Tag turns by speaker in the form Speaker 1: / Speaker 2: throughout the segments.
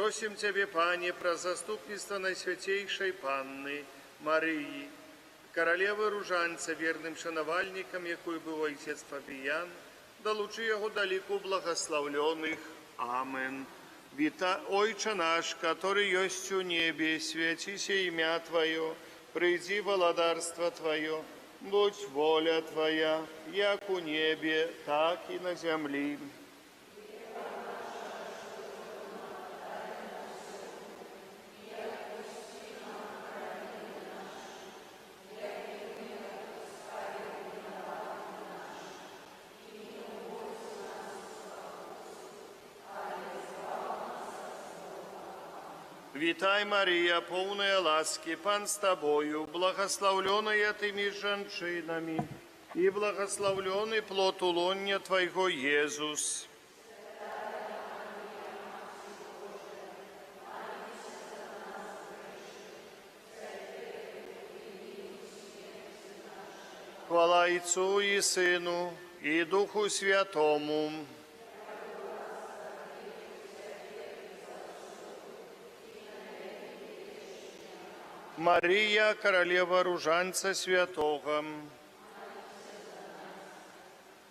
Speaker 1: Просим Тебе, Пане, про заступництво Найсвятейшей Панны Марии, королевы Ружанца, верным шанавальникам, якой был отец Фабиян, долучи его до лику благословленных. Амен. Ойче наш, который есть у небе, святися имя Твое, приди владарство Твое, будь воля Твоя, як у небе, так и на земле. Витай, Мария, полная ласки, Пан с Тобою, благословленная Ты между женщинами, и благословленный плод улонья Твоего, Иисус. Хвала Отцу и Сыну, и Духу Святому. Мария, королева Ружанца Святого.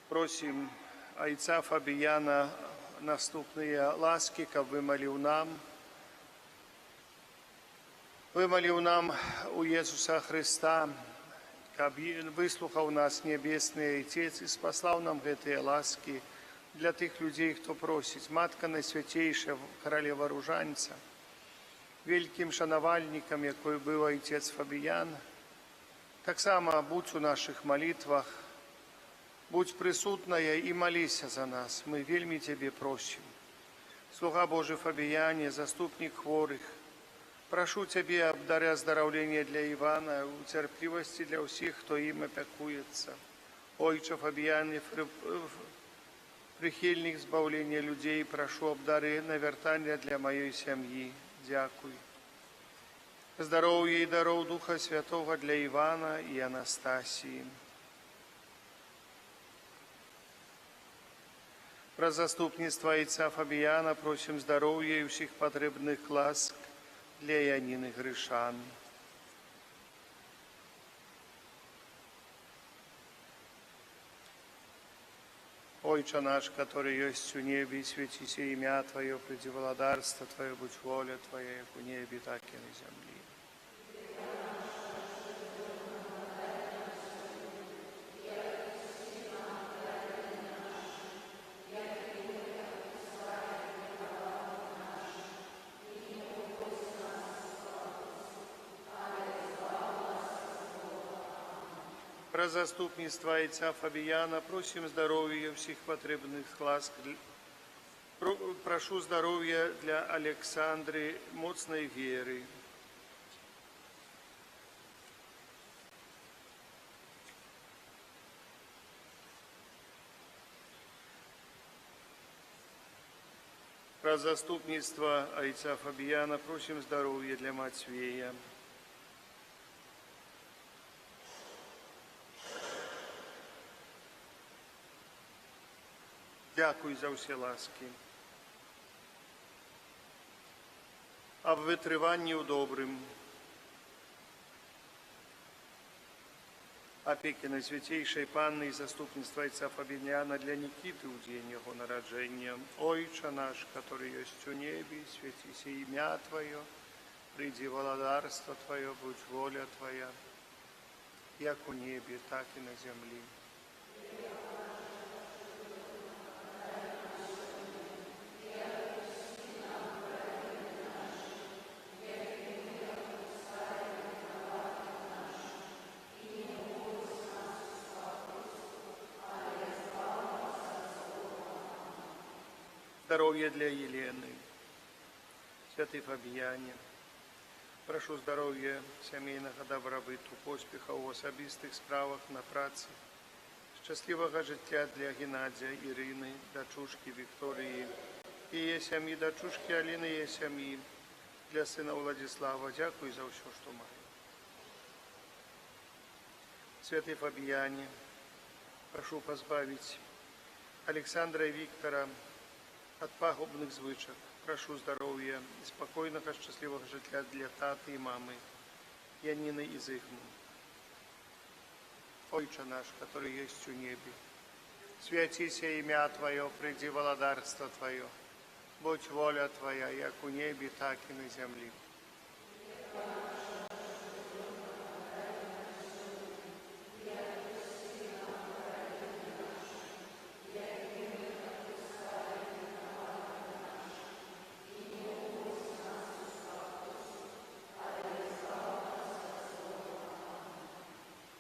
Speaker 1: Просим отца Фабияна наступные ласки, как вымолил нам у Иисуса Христа, как выслухал нас Небесный Отец и спаслал нам эти ласки для тех людей, кто просит. Матка Найсвятейшая, королева Ружанца, великим шанавальником, якой был отец Фабиян, так само будь у наших молитвах, будь присутная и молися за нас. Мы вельми Тебе просим. Слуга Божий Фабияне, заступник хворых, прошу Тебе, обдари оздоровление для Ивана, терпливости для всех, кто им опекуется. Ойче Фабияне, прихильник збавления людей, прошу, обдари навертание для моей семьи. Дякую. Здоровья и даров Духа Святого для Ивана и Анастасии. Про заступництво отца Фабияна просим здоровья и всех потребных ласк для Янины Гришан. Отче наш, который есть у небе, светися имя Твое, приди владарство Твое, будь воля Твоя, как у небе, так и на земле. Про заступництво отца Фабияна просим здоровья всех потребных ласк. Прошу здоровья для Александры, моцной веры. Про заступництво отца Фабияна просим здоровья для Матвея. Дякую за всі ласки. А в витриванні у добрим. Опеки Найсвятейшей Панны и заступництва отца Фабияна для Никиты в день его народжения. Ойче наш, который есть у небе, светися имя Твое, приди владарство Твое, будь воля Твоя, як у небе, так и на земле. Здоровье для Елены, святый Фабияне. Прошу здоровья семейного добробыту, поспехов в особистых справах на праці, щасливого життя для Геннадия, Ирины, дочушки Виктории, и семьи дочушки Алины, и семьи для сына Владислава. Дякую за все, что маю. Святый Фабияне, прошу позбавить Александра и Виктора от пагубных звычек, Прошу здоровья и спокойного, счастливого життя для таты и мамы, Янины и Зигму. Отче наш, который есть у небе, святися имя Твое, приди владарство Твое, будь воля Твоя, як у небе, так и на земле.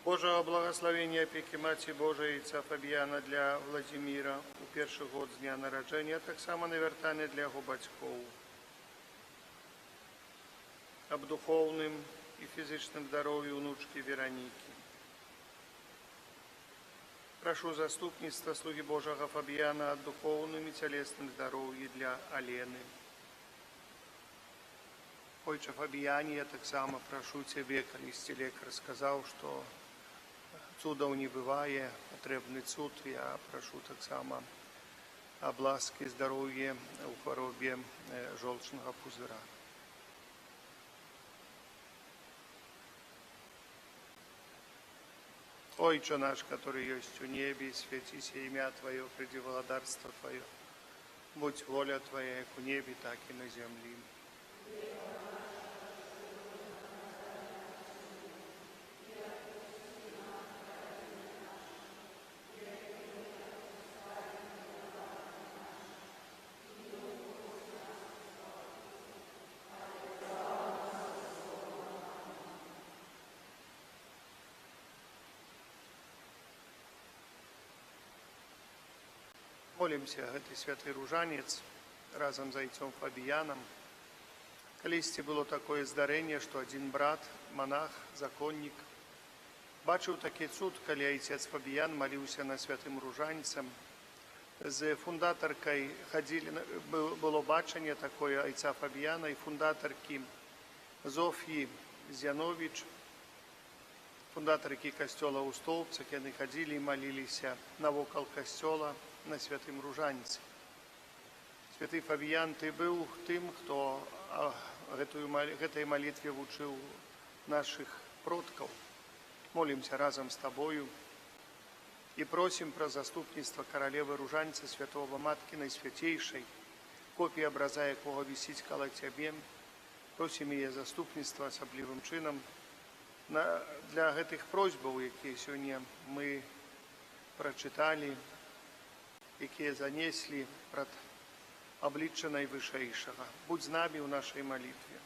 Speaker 1: Божого благословения опеки Матери Божией Отца Фабіяна для Владимира у перший год з дня народження, так само навертання для його батьків. Об духовним і фізичним здоров'ї внучки Вероніки. Прошу заступництва слуги Божого Фабіяна о духовним і тілесним здоров'ї для Алены. Отче Фабіяні, я так само прошу Тебе, коли лекар сказав, що цудов не бывает, потребный цуд. Я прошу так само об ласке, здоровье у хворобе желчного пузыра. Отче наш, который есть у небе, святися имя Твое, приди владарство Твое. Будь воля Твоя, как у небе, так и на земле. Молимся, гэты святы ружанец, разом з айцом Фабіяном. Калісьці было такое здарэнне, што адзін брат, монах, законнік, бачыў такі цуд, калі айцец Фабіян маліўся на святым ружанцам. З фундатаркай было бачанне такое айца Фабіяна і фундатаркі Зоф'і Зяновіч, фундатаркі касцёла ў Столбцах, яны хадзілі і маліліся навокал касцёла на святым ружанцы. Святы Фабіян, ты быў тым, хто гэтай малітве вучыў нашых продкаў. Молимся разом с Тобою и просим про заступництво королевы Ружанца, святого Матки Найсвятейшей, копия образа якого висить коло Тебе. Просим ее заступництва особливым чином для гэтых просьбаў, якія сёння мы прочитали, якія занесли пред обличчя Найвышэйшага. Будь з нами ў нашей молитве.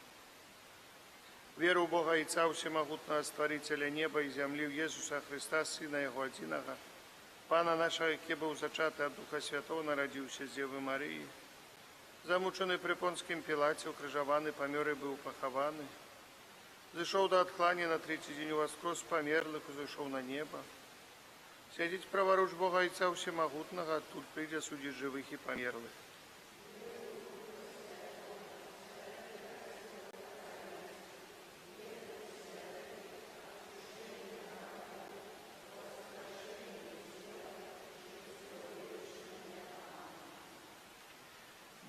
Speaker 1: Веру в Бога Отца Всемогутного, Створителя неба и земли, в Иисуса Христа, Сына Его Одиного, Пана нашего, який был зачатый от Духа Святого, народился с Девы Марии, замучений при Понскім Пілаті, укрижований, помер и был похований, зайшов до отклания на третий день, воскрес померлых, зайшов на небо, сидеть праворуч Бога Отца Всемогутного, оттуда придя судить живых и померлых.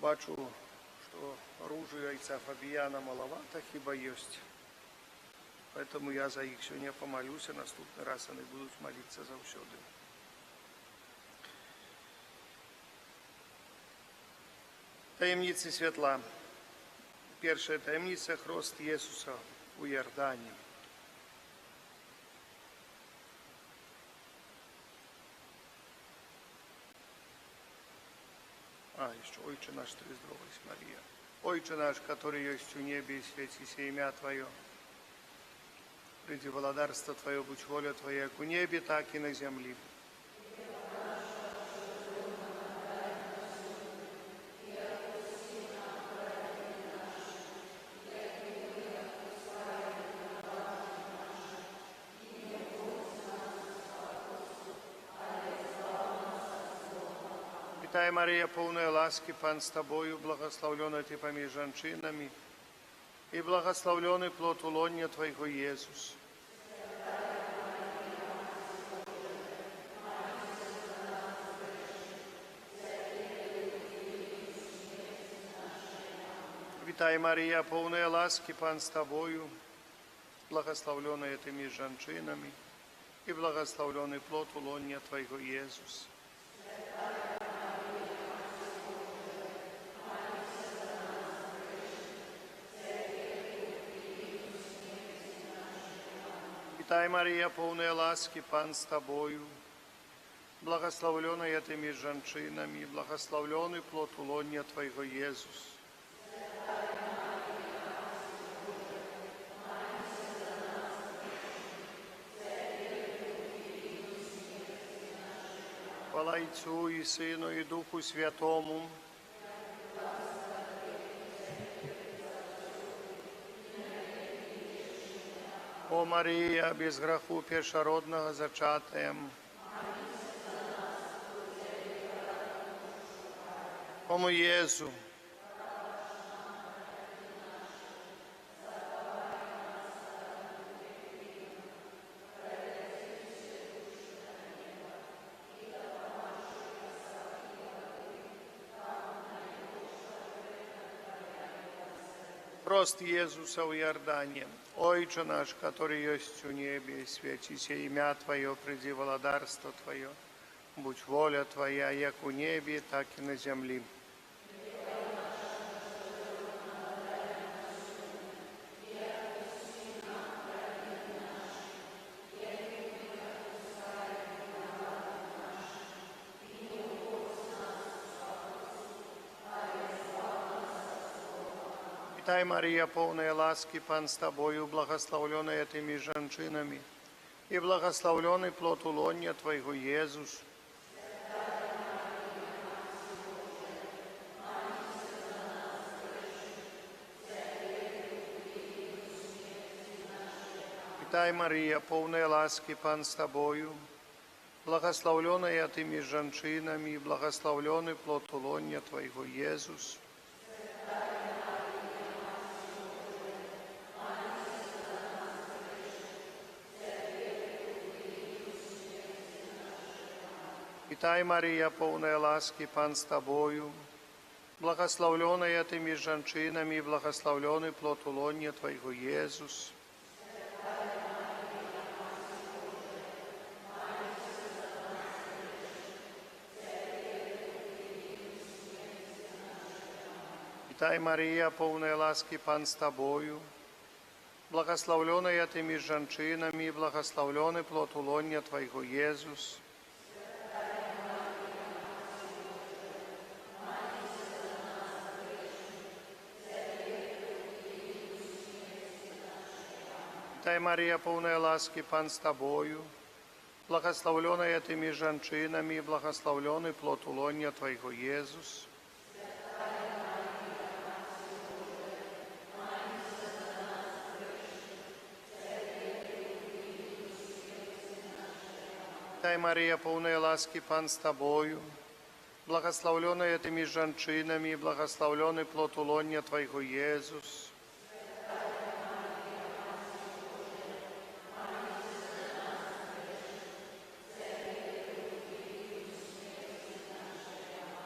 Speaker 1: Бачу, что оружие Отца Фабіяна маловато, хіба есть. Поэтому я за их сегодня помолюсь, а наступный раз они будут молиться завсёды. Таємниці святла. Перша таємниця – хрест Ісуса у Йордані. Еще Отче наш, ты здравствуй, Мария. Отче наш, который есть у небе, святися имя Твое. Приди владарство Твое, будь воля Твоя, как у небе, так и на земле. Святая Мария, полная ласки, Пан с Тобою, благословлена Ты поміж женщинами, и благословленный плод улонья Твоего, Иисус. Вітай, Марія, повна ласки, Пан з тобою, благословленная ты меж женщинами, и благословленный плод лона Твоего, Иисус. Вітай, Марія, повна ласки, Пан з тобою, благословленная ты меж женщинами, благословленный плод лона Твоего, Иисус. Хвала Отцу и Сыну и Духу Святому. О Мария, без греху першородного зачатая, о мой Иисус, Прост Иисуса в Иордане. Отче наш, который есть в небе, святися имя Твое, приди владарство Твое. Будь воля Твоя, як у небе, так и на земле. Вітай, Марія, повна ласки, Пан з тобою, благословленная ты меж женщинами, и благословленный плод лона Твоего, Иисус. Вітай, Марія, повна ласки, Пан з тобою, благословленная ты меж женщинами, и благословленный плод лона Твоего, Иисус. Вітай, Марія, повна ласки, Пан з тобою, благословленная ты меж женщинами, и благословленный плод лона Твоего, Иисус. Вітай, Марія, повна ласки, Пан з тобою, благословленная ты меж женщинами, и благословленный плод лона Твоего, Иисус. Вітай, Марія, повна ласки, Пан з тобою, благословленная ты меж женщинами, и благословленный плод лона Твоего, Иисус. Вітай, Марія, повна ласки, Пан з тобою, благословленная ты меж женщинами, и благословленный плод лона Твоего, Иисус.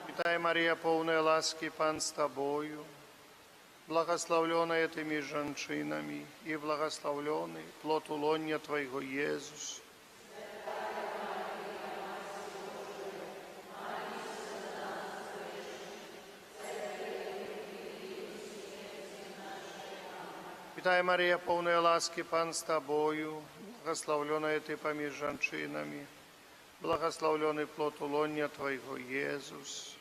Speaker 1: Вітай, Марія, повна ласки, Пан з тобою, благословленная ты меж женщинами, и благословленный плод лона Твоего, Иисус. Вітай, Марія, повна ласки, Пан з тобою, благословленная ты поміж женщинами, благословленный плод лона Твоего, Иисус.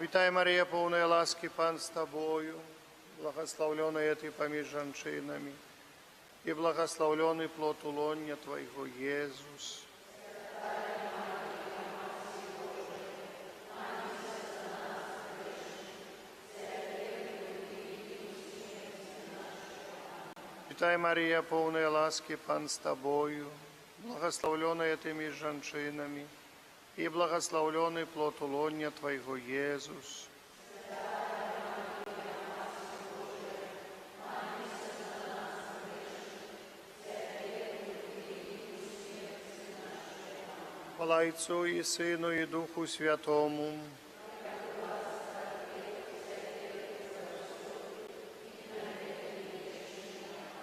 Speaker 1: Вітай, Марія, повна ласки, Пан з тобою, благословленная ты поміж женщинами, и благословленный плод лона Твоего, Иисус. Вітай, Марія, повна ласки, Пан з тобою, благословленная ты меж женщинами, и благословленный плод лона Твоего, Иисус. Вітай, Хвала Отцу и Сыну и Духу Святому.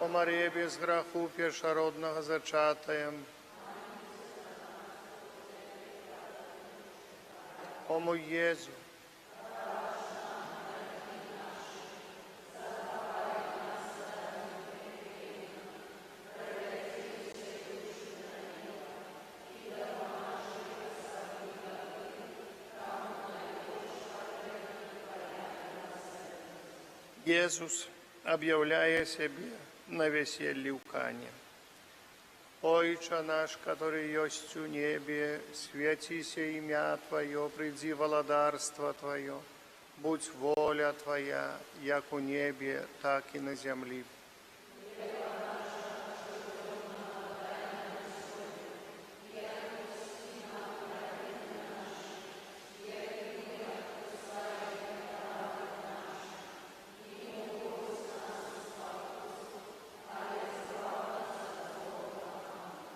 Speaker 1: О Мария без граху першородного зачатая. О мой Єзу, Иисус, объявляя себе на веселье в Кане. Отче наш, который есть у небе, святися имя Твое, приди владарство Твое, будь воля Твоя, як у небе, так и на земле.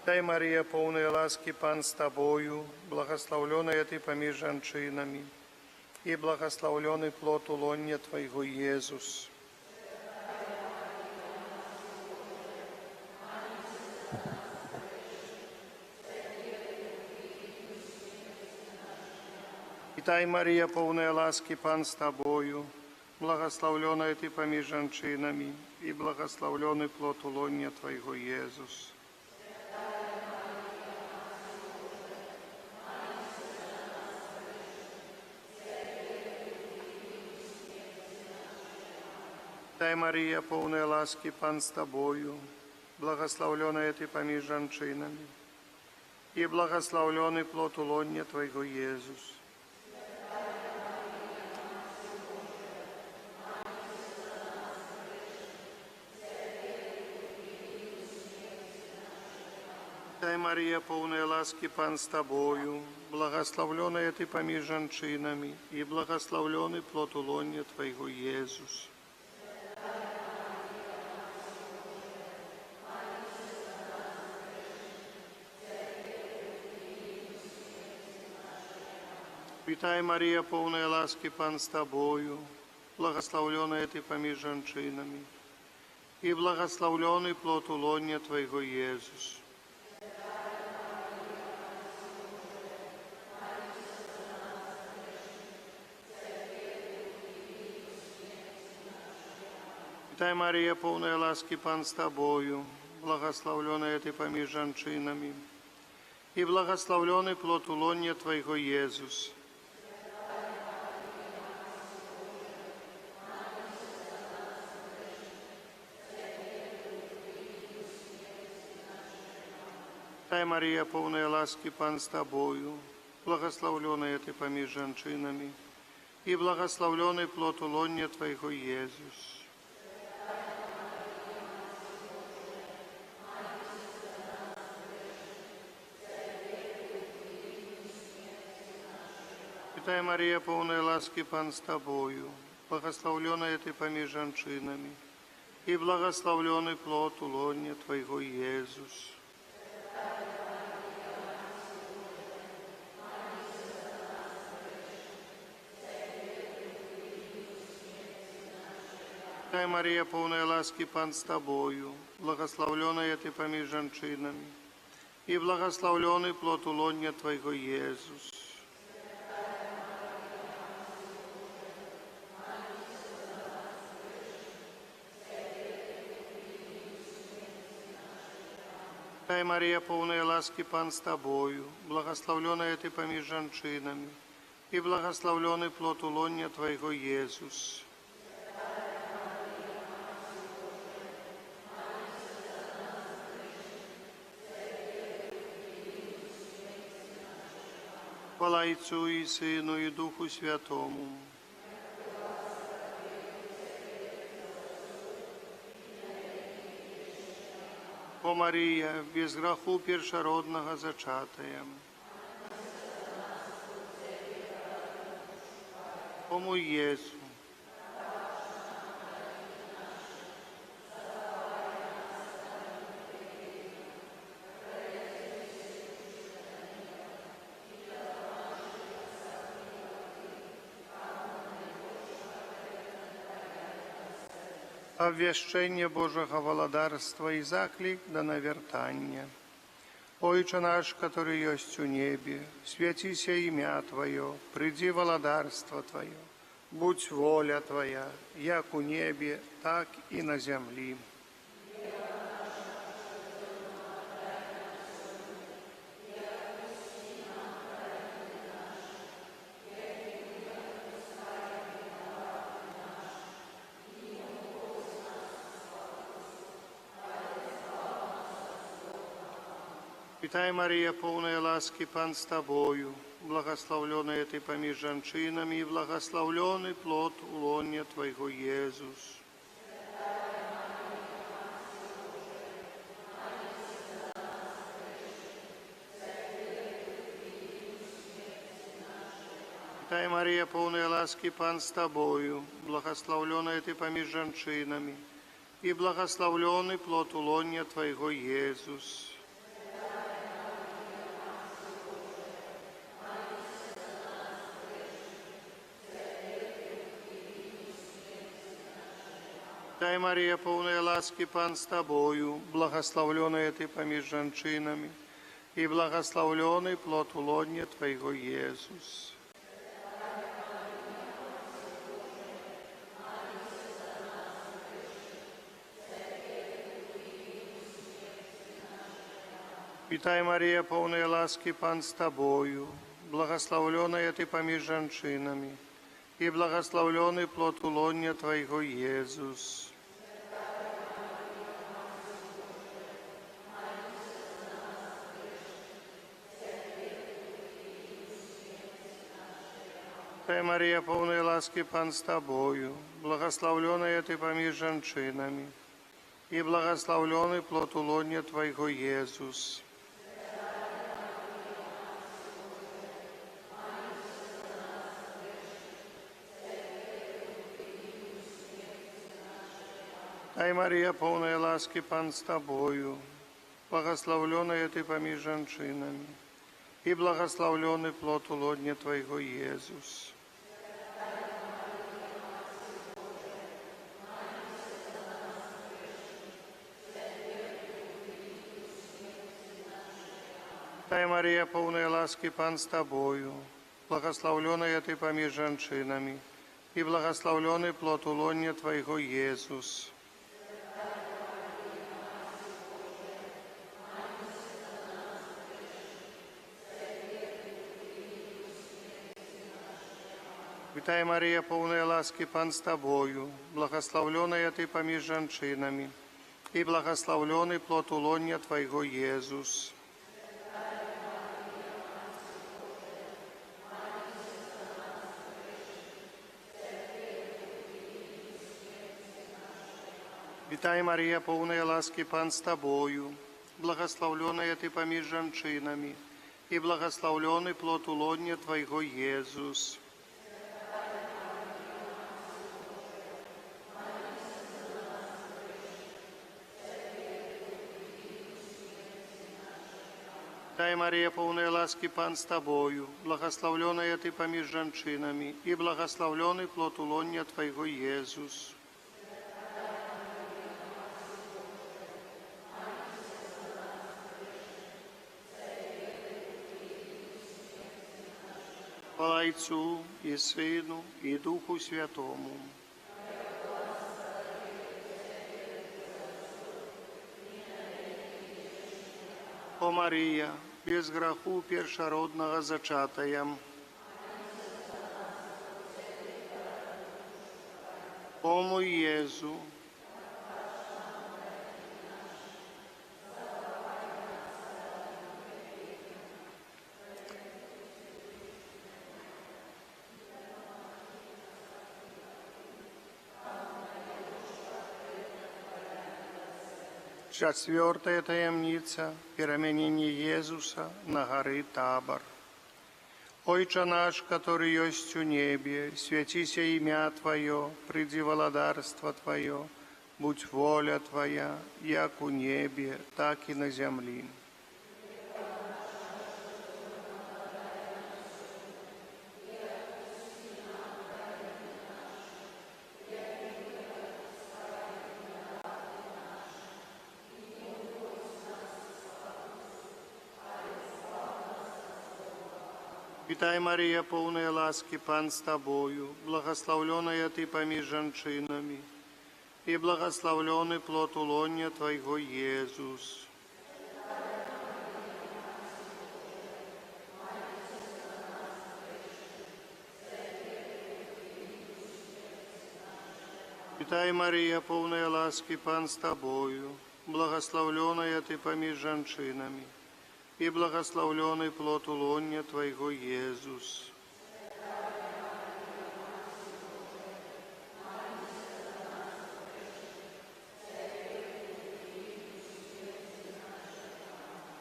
Speaker 1: Дай, Мария, полная ласки, Пан с Тобою, благословленная Ты поміж женщинами, и благословленный плод улонья Твоего, Иисус. Дай, Мария, полная ласки, Пан с Тобою, благословленная Ты поміж женщинами, и благословленный плод улонья Твоего, Иисус. Дай, Мария, полная ласки, Пан с Тобою, благословленная Ты поміж женщинами, и благословленный плод улонья Твоего, Иисус. Дай, Мария, полная ласки, Пан с Тобою, благословленная Ты поміж женщинами, и благословленный плод улонья Твоего, Иисус. Святая Мария, полная ласки, Пан с Тобою, благословленная Ты поміж женщинами, и благословленный плод улонья Твоего, Иисус. Святая Мария, полная ласки, Пан с Тобою, благословленная Ты поміж женщинами, и благословленный плод улонья Твоего, Иисус. Святая Мария, полная ласки, Пан с Тобою, благословленная Ты поміж женщинами, и благословленный плод улонья Твоего, Иисус. Святая Мария, полная ласки, Пан с Тобою, благословленная Ты поміж женщинами, и благословленный плод улонья Твоего, Иисус. Святая Мария, полная ласки, Пан с Тобою, благословленная Ты поміж женщинами, и благословленный плод улонья Твоего, Иисус. Святая Мария, полная ласки, Пан с Тобою, благословленная Ты поміж женщинами, и благословленный плод улонья Твоего, Иисус. Хвала Отцу и Сыну и Духу Святому. О Мария, без граху першородного зачатая. О мой Єсу, Обвящение Божьего владарства и заклик да навертания. Ойче наш, который есть у небе, святися имя Твое, приди владарство Твое, будь воля Твоя, як у небе, так и на земли. Вітай, Марія, повная ласки, Пан с Тобою, благословленная Ты поміж женщинами, и благословленный плод улония Твоего, Иисус. Вітай, Марія, повная ласки, Пан с Тобою, благословленная Ты поміж женщинами, и благословленный плод улония Твоего, Иисус. Дай, Мария, полная ласки, Пан с Тобою, благословленная Ты поміж женщинами, и благословленный плод улония Твоего, Иисус. Вітай, Мария, полная ласки, Пан с Тобою, благословленная Ты поміж женщинами, и благословленный плод улония Твоего, Иисус. Вітай, Марія, повная ласки, Пан с Тобою, благословленная Ты поміж женщинами, и благословленный плод улония Твоего, Иисус. Дай, Мария, полная ласки, Пан с Тобою, благословленная Ты поміж женщинами, и благословленный плод улония Твоего, Иисус. Дай, Мария, полная ласки, Пан с Тобою, благословленная Ты поміж женщинами, и благословленный плод улония Твоего, Иисус. Вітай, Марія, повная ласки, Пан с Тобою, благословленная Ты поміж женщинами, и благословленный плод улония Твоего, Иисус. Вітай, Марія, повная ласки, Пан с Тобою, благословленная Ты поміж женщинами, и благословленный плод улония Твоего, Иисус. Дай, Мария, полная ласки, Пан с Тобою, благословленная Ты поміж женщинами, и благословленный плод улония Твоего, Иисус. Хвала Отцу и Сыну и Духу Святому. О Мария, без греху першородного зачатая, о мой Иисус, Четвертая таємниця переменения Иисуса на горы Табор. Отче наш, который есть у небе, святися имя Твое, приди владарство Твое, будь воля Твоя, як у небе, так и на земли. Вітай, Марія, повна ласки, Пан з тобою, благословленная ты поміж женщинами, и благословленный плод улонья Твоего, Иисус. Вітай, Марія, повна ласки, Пан з тобою, благословленная ты поміж женщинами, и благословленный плод улонья Твоего, Иисус.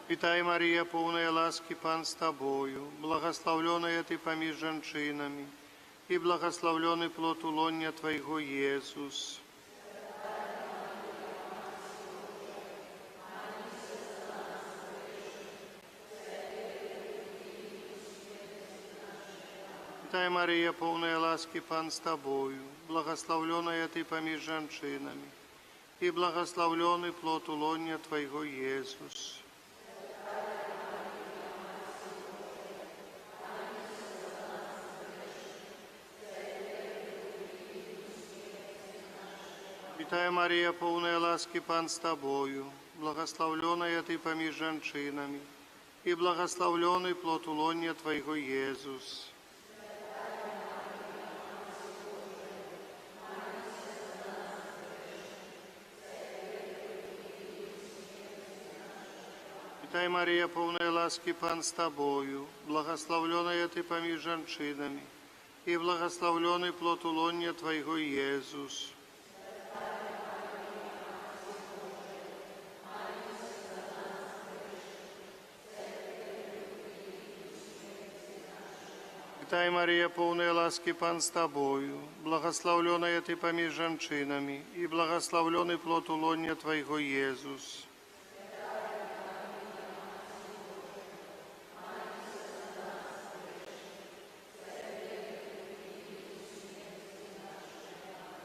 Speaker 1: Вітай, Марія, повна ласки, Пан з тобою, благословленная ты поміж женщинами, и благословленный плод улонья Твоего, Иисус. Вітай, Марія, повна ласки, Пан з тобою, благословленная ты поміж женщинами, и благословленный плод улонья Твоего, Иисус. Вітай, Марія, повна ласки, Пан з тобою, благословленная ты поміж женщинами, и благословленный плод улонья Твоего, Иисус. Вітай, Марія, повна ласки, Пан з тобою, благословленная ты поміж женщинами, и благословленный плод улонья Твоего, Иисус. Вітай, Марія, повна ласки, Пан з тобою, благословленная ты поміж женщинами, и благословленный плод улонья Твоего, Иисус.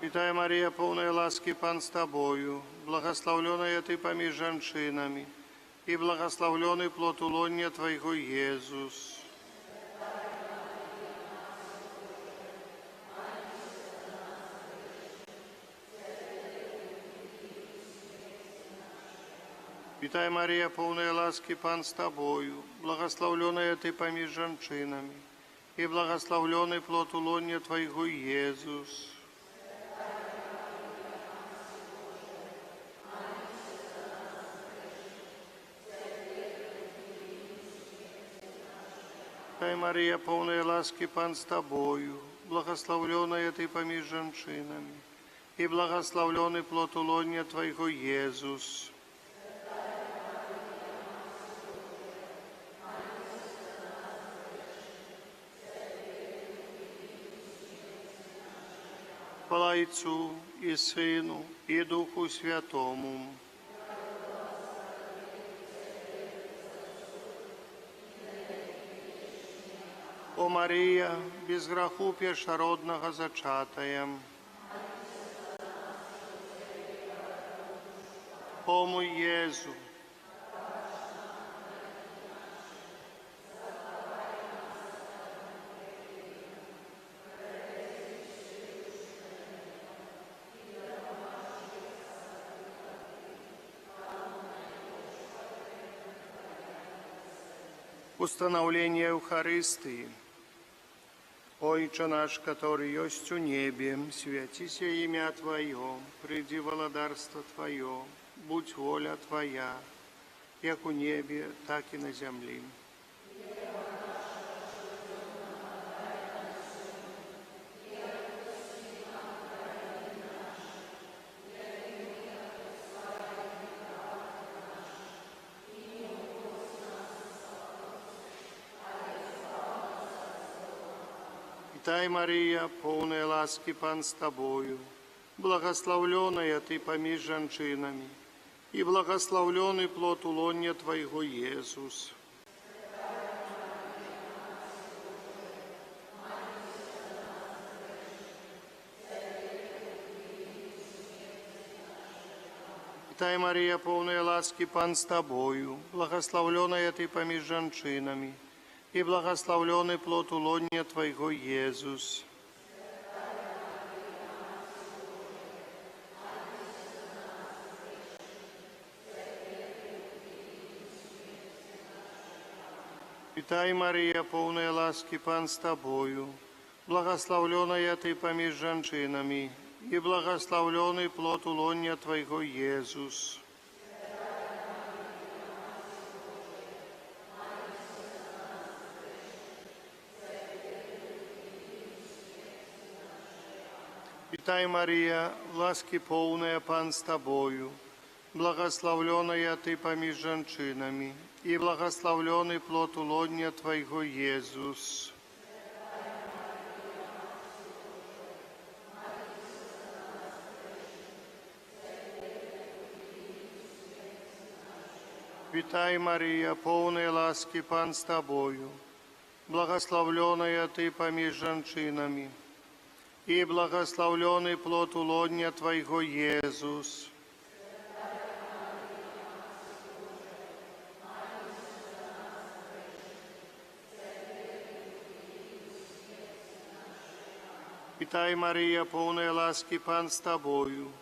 Speaker 1: Вітай, Марія, повна ласки, Пан з тобою, благословленная ты поміж женщинами, и благословленный плод улонья Твоего, Иисус. Вітай, Марія, повна ласки, Пан з тобою, благословленная ты поміж женщинами, и благословленный плод улонья Твоего, Иисус. Вітай, Марія, повна ласки, Пан з тобою, благословленная ты поміж женщинами, и благословленный плод улонья Твоего, Иисус. Хвала Отцу и Сыну и Духу Святому. О Мария, без граху першородного зачатая. О мой Єзу, установление Евхаристии. Отче наш, который есть у небе, святися имя Твое, приди володарство Твое, будь воля Твоя, як у небе, так и на земле. Вітай, Марія, повна ласки, Пан з тобою, благословленная ты поміж женщинами, и благословленный плод улонья Твоего, Иисус. Вітай, Марія, повна ласки, Пан з тобою, благословленная ты поміж женщинами, и благословленный плод улонья Твоего, Иисус. Святая Мария, полная ласки, Пан с Тобою, благословленная Ты поміж женщинами, и благословленный плод улонья Твоего, Иисус. Святая Мария, ласки полная, Пан с Тобою, благословленная Ты поміж женщинами, и благословленный плод улонья Твоего, Иисус. Святая Мария, полная ласки, Пан с Тобою, благословленная Ты поміж женщинами, и благословленный плод улонья Твоего, Иисус. Святая Мария, полная ласки, Пан с Тобою,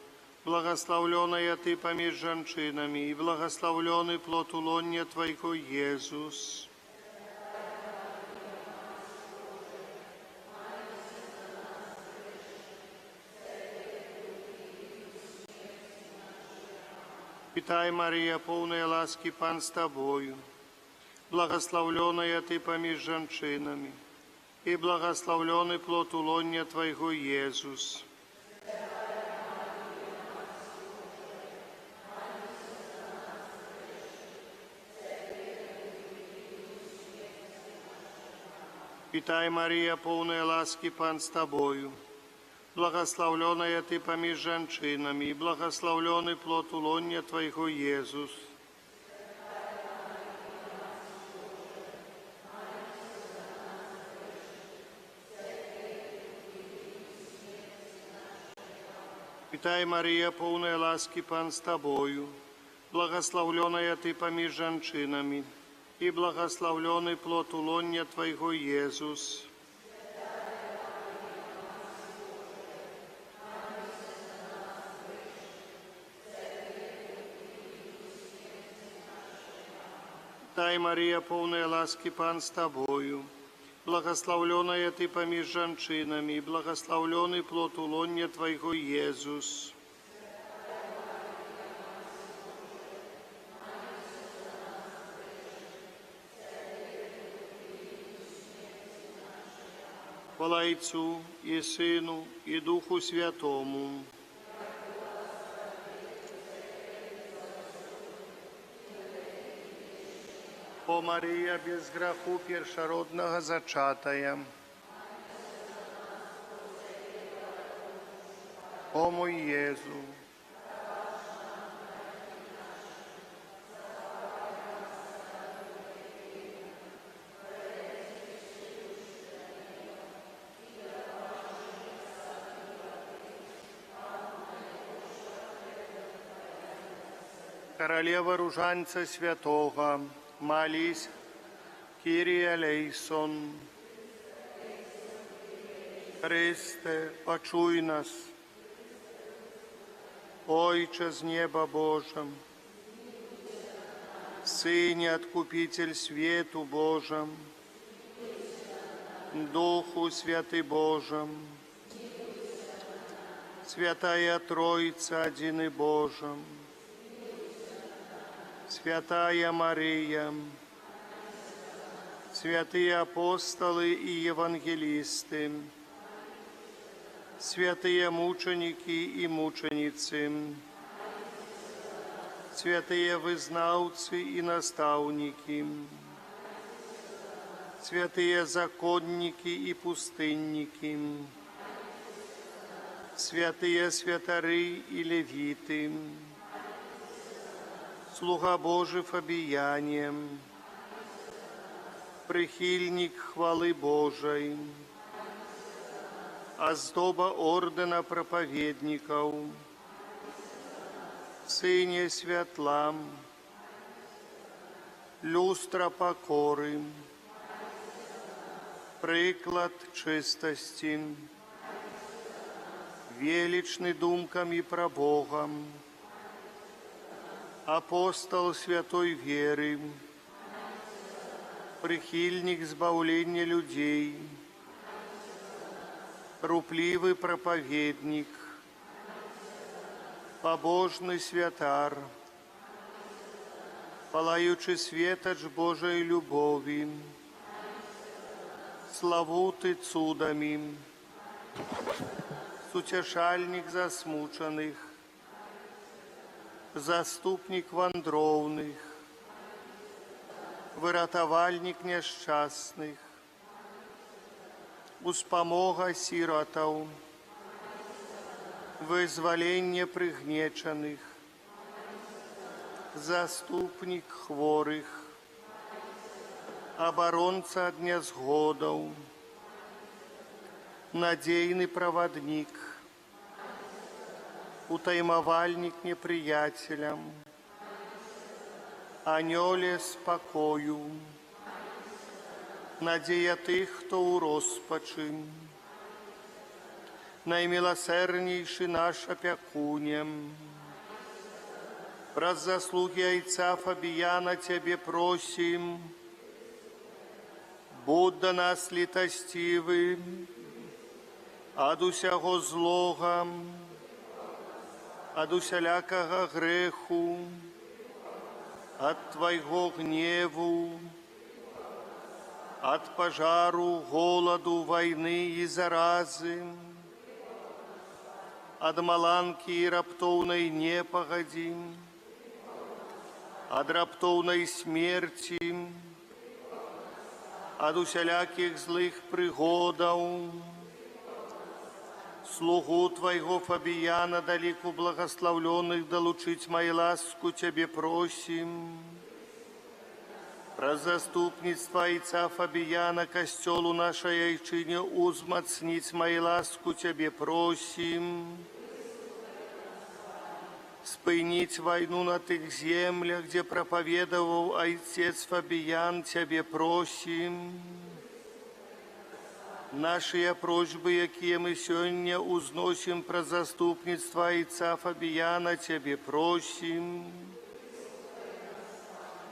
Speaker 1: благословленная Ты поміж женщинами, и благословленный плод улонья Твоего, Иисус. Святая Мария, полная ласки, Пан с Тобою, благословленная Ты поміж женщинами, и благословленный плод улонья Твоего, Иисус. Святая Мария, полная ласки, Пан с Тобою, благословленная Ты поміж женщинами, и благословленный плод улонья Твоего, Иисус. Святая Мария, полная ласки, Пан с Тобою, благословленная Ты поміж женщинами, и благословленный плод улонья Твоего, Иисус. Святая Мария, полная ласки, Пан с Тобою, благословленная Ты поміж женщинами, и благословленный плод улонья Твоего, Иисус. Хвала Отцу и Сыну и Духу Святому. О Мария, без греху першородного зачатая, о мой Иезу, Королева Ружанца Святого, молись, Кирия Лейсон. Христе, почуй нас. Ойче з неба Божьем, Сыне Откупитель свету Божьем, Духу Святый Божьем, Святая Троица, один и Божьем, Святая Мария, святые апостолы и евангелисты, святые мученики и мученицы, святые вызнавцы и наставники, святые законники и пустынники, святые святары и левиты, слуга Божий Фабиянием, прихильник хвалы Божией, оздоба ордена проповедников, сыне светла, люстра покоры, приклад чистости, величный думками про Бога, апостол святой веры, прихильник збавления людей, рупливый проповедник, побожный святар, палаючий светоч Божией любови, славутый цудами, сутешальник засмученных, заступник вандровных, выратовальник несчастных, успомога сиротов, вызволение пригнеченных, заступник хворых, оборонца от незгодов, надейный проводник, утаймовальник неприятелям, анёле спокою, надея тых, хто у розпачы, наймилосерднейший наш опекунем, праз заслуги Отца Фабияна Тебе просим, будь до нас літостивы, ад усяго злога, ад усялякага греху, ад Твайго гневу, ад пожару, голаду, войны и заразы, ад маланки и раптоўнай непагадзі, ад раптоўнай смерти, ад усялякіх злых прыгодаў, слугу Твайго Фабияна, далеку благословленных, долучить мою ласку Тебе просим. Про заступництво Отца Фабияна, костелу нашей Айчине, узмацнить мою ласку Тебе просим. Спынить войну на тех землях, где проповедовал Отец Фабиян, Тебе просим. Наши просьбы, якія мы сегодня узносим про заступництво Отца Фабияна, Тебе просим.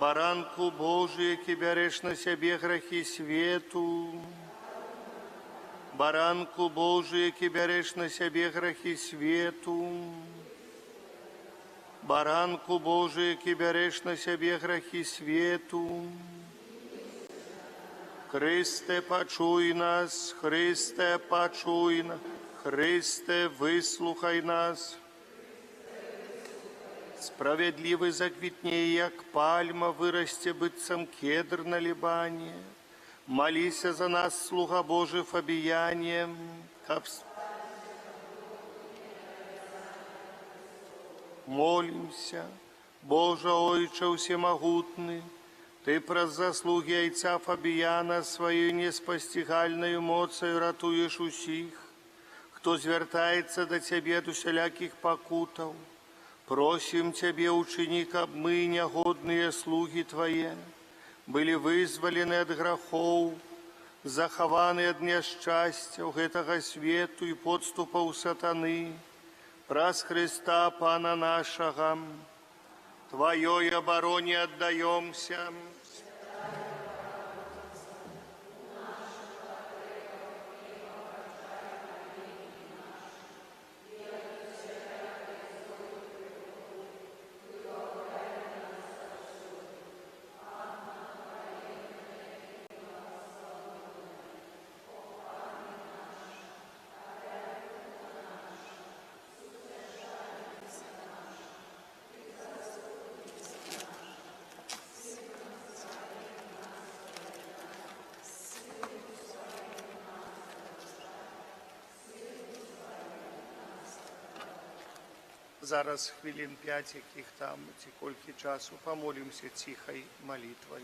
Speaker 1: Баранку Божий, який береш на себе грехи свету, Баранку Божий, який береш на себе грехи свету, Баранку Божий, який береш на себе грехи свету. Христе, почуй нас, Христе, почуй нас, Христе, выслухай нас. Справедливый заквітнее, як пальма, вырасте быццам кедр на Либане. Молися за нас, слуга Божий Фабияне, молимся, Боже Ойче всемогутный, Ты про заслуги Отца Фабияна своей неспостигальною моцею ратуешь усіх, кто звертается до Тебе от усяляких покутов. Просим Тебе, учини, каб мы, негодные слуги Твои, были вызволены от грехов, захованы от несчастья гэтага свету и подступов сатаны, праз Христа Пана нашего, Твоей обороне отдаемся.
Speaker 2: Зараз хвилин 5, яких там, ці колькі часу, помолимся тихой молитвой.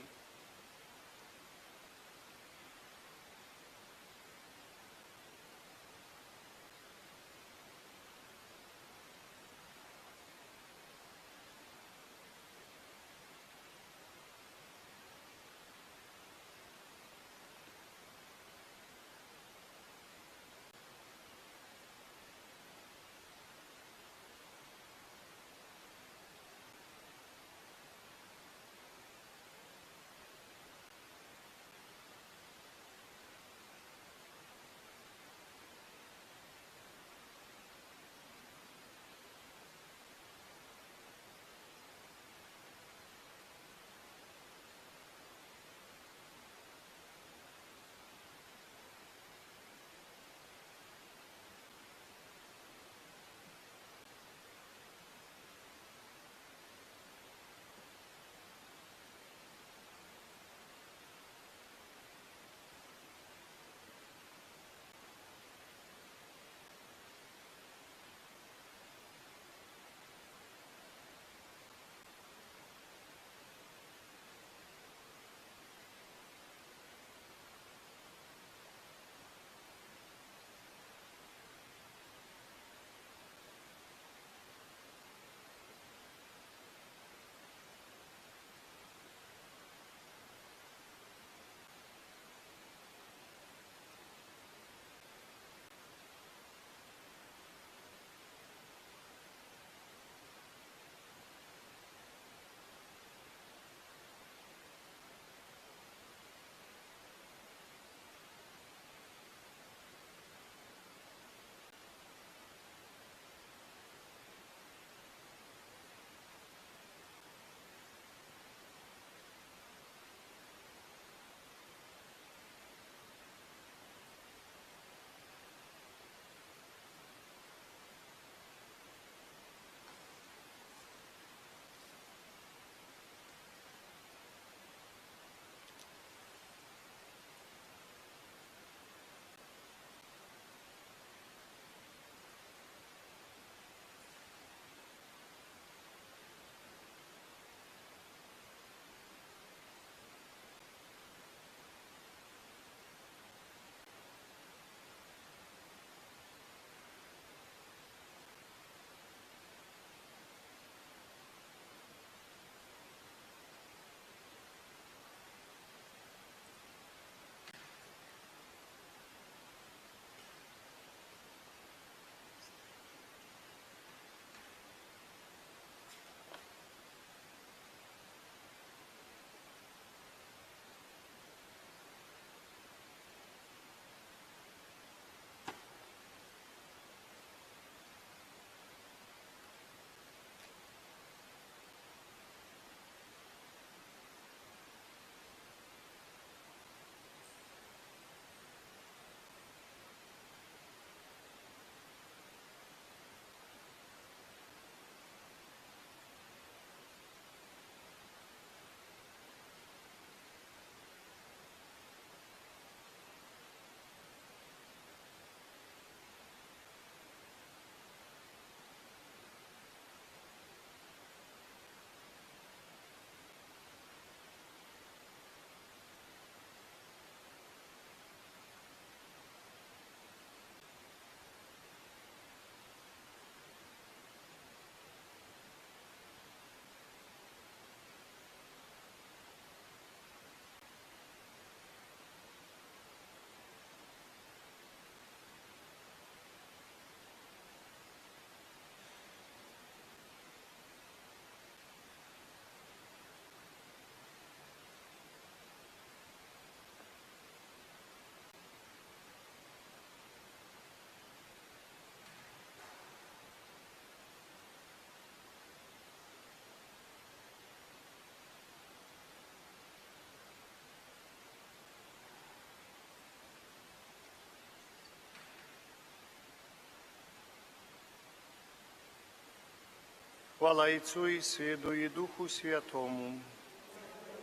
Speaker 1: Хвала Отцу и Сыну и Духу Святому.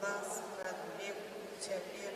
Speaker 3: Ласка, век, теперь